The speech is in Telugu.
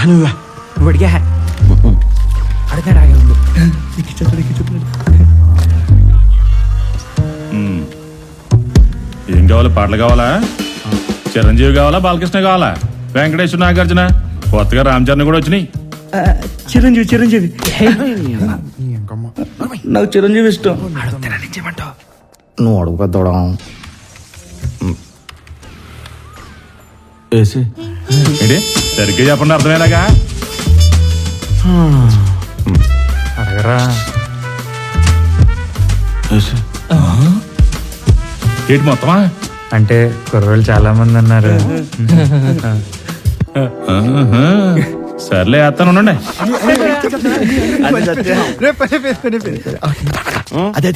నువ్వు అడిగా అడిగాడు ఆగే ఉండు. ఏం కావాలి? పాటలు కావాలా? చిరంజీవి కావాలా? బాలకృష్ణ కావాలా? వెంకటేశ్వర, నాగార్జున, కొత్తగా రామ్ చరణ్ కూడా వచ్చినాయి. చిరంజీవి నాకు చిరంజీవి ఇష్టం. నువ్వు అడుగు పెద్దోడా. ఏంటి సరిగ్గా చెప్పండి, అర్థమయ్యేలాగా అడగరా. ఏంటి మొత్తమా? అంటే కుర్రోళ్ళు చాలా మంది అన్నారు. సర్లే వేస్తాను, ఉండండి. అదే